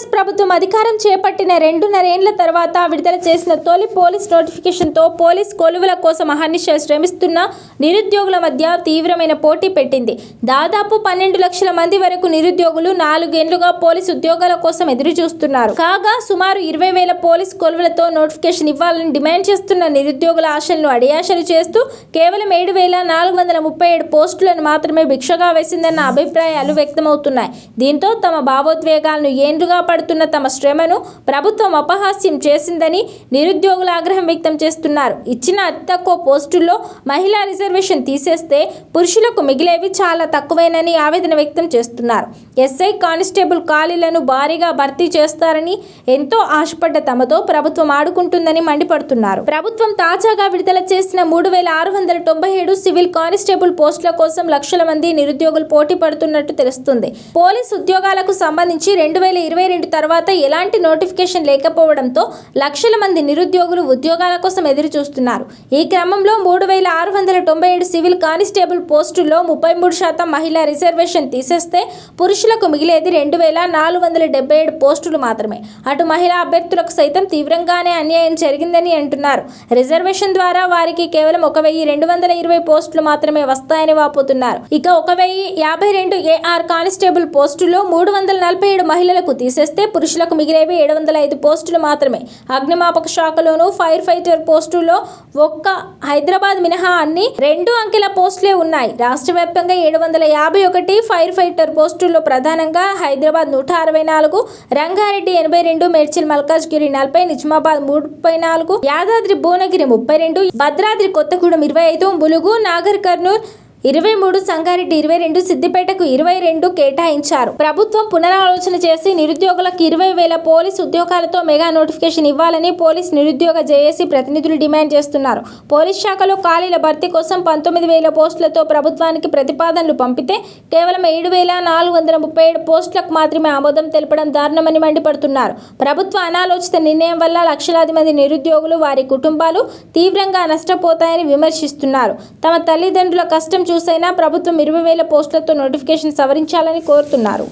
కాంగ్రెస్ ప్రభుత్వం అధికారం చేపట్టిన 2.5 ఏళ్ల తర్వాత విడుదల చేసిన తొలి పోలీస్ నోటిఫికేషన్తో పోలీస్ కొలువుల కోసం అహర్నిశలు శ్రమిస్తున్న నిరుద్యోగుల మధ్య తీవ్రమైన పోటీ పెట్టింది. దాదాపు 12 లక్షల మంది వరకు నిరుద్యోగులు 4 ఏళ్లుగా పోలీస్ ఉద్యోగాల కోసం ఎదురు చూస్తున్నారు. కాగా సుమారు 20,000 పోలీస్ కొలువులతో నోటిఫికేషన్ ఇవ్వాలని డిమాండ్ చేస్తున్న నిరుద్యోగుల ఆశలను అడియాశలు చేస్తూ కేవలం 7,437 పోస్టులను మాత్రమే భిక్షగా వేసిందన్న అభిప్రాయాలు వ్యక్తమవుతున్నాయి. దీంతో తమ భావోద్వేగాలను ఏండ్లుగా పడుతున్న తమ శ్రమను ప్రభుత్వం అపహాస్యం చేసిందని నిరుద్యోగులు ఆగ్రహం వ్యక్తం చేస్తున్నారు. ఇచ్చిన అతి తక్కువ పోస్టుల్లో మహిళా రిజర్వేషన్ తీసేస్తే పురుషులకు మిగిలేవి చాలా తక్కువేనని ఆవేదన వ్యక్తం చేస్తున్నారు. ఎస్ఐ, కానిస్టేబుల్ ఖాళీలను భారీగా భర్తీ చేస్తారని ఎంతో ఆశపడ్డ తమతో ప్రభుత్వం ఆడుకుంటుందని మండిపడుతున్నారు. ప్రభుత్వం తాజాగా విడుదల చేసిన 3,697 సివిల్ కానిస్టేబుల్ పోస్టుల కోసం లక్షల మంది నిరుద్యోగులు పోటీ పడుతున్నట్టు తెలుస్తుంది. పోలీసు ఉద్యోగాలకు సంబంధించి 2022 తర్వాత ఎలాంటి నోటిఫికేషన్ లేకపోవడంతో లక్షల మంది నిరుద్యోగులు ఉద్యోగాల కోసం ఎదురు చూస్తున్నారు. ఈ క్రమంలో 3,697 సివిల్ కానిస్టేబుల్ పోస్టుల్లో 33% మహిళా రిజర్వేషన్ తీసేస్తే పురుషులకు మిగిలేది 2,477 పోస్టులు మాత్రమే. అటు మహిళా అభ్యర్థులకు సైతం తీవ్రంగానే అన్యాయం జరిగిందని అంటున్నారు. రిజర్వేషన్ ద్వారా వారికి కేవలం 1,220 పోస్టులు మాత్రమే వస్తాయని వాపోతున్నారు. ఇక 1,052 ఏఆర్ కానిస్టేబుల్ పోస్టుల్లో 347 మహిళలకు తీసేస్తే పురుషులకు మిగిలేవి 705 పోస్టులు మాత్రమే. అగ్నిమాపక శాఖలోనూ ఫైర్ ఫైటర్ పోస్టుల్లో ఒక్క హైదరాబాద్ మినహా అన్ని 2 అంకెల పోస్టులే ఉన్నాయి. రాష్ట్ర వ్యాప్తంగా 751 ఫైర్ ఫైటర్ పోస్టుల్లో ప్రధానంగా హైదరాబాద్ 164, రంగారెడ్డి 82, మేడ్చల్ మల్కాజ్గిరి 40, నిజామాబాద్ 34, యాదాద్రి భువనగిరి 32, భద్రాద్రి కొత్తగూడెం 25, ములుగు, నాగర్ కర్నూల్ 23, సంగారెడ్డి 22, సిద్దిపేటకు 22 కేటాయించారు. ప్రభుత్వం పునరాలోచన చేసి నిరుద్యోగులకు 20,000 పోలీసు ఉద్యోగాలతో మెగా నోటిఫికేషన్ ఇవ్వాలని పోలీస్ నిరుద్యోగ జేఏసీ ప్రతినిధులు డిమాండ్ చేస్తున్నారు. పోలీస్ శాఖలో ఖాళీల భర్తీ కోసం 19,000 పోస్టులతో ప్రభుత్వానికి ప్రతిపాదనలు పంపితే కేవలం 7,437 పోస్టులకు మాత్రమే ఆమోదం తెలపడం దారుణమని మండిపడుతున్నారు. ప్రభుత్వ అనాలోచిత నిర్ణయం వల్ల లక్షలాది మంది నిరుద్యోగులు, వారి కుటుంబాలు తీవ్రంగా నష్టపోతాయని విమర్శిస్తున్నారు. తమ తల్లిదండ్రుల కష్టం చూసైనా ప్రభుత్వం 20,000 పోస్టులతో నోటిఫికేషన్ సవరించాలని కోరుతున్నారు.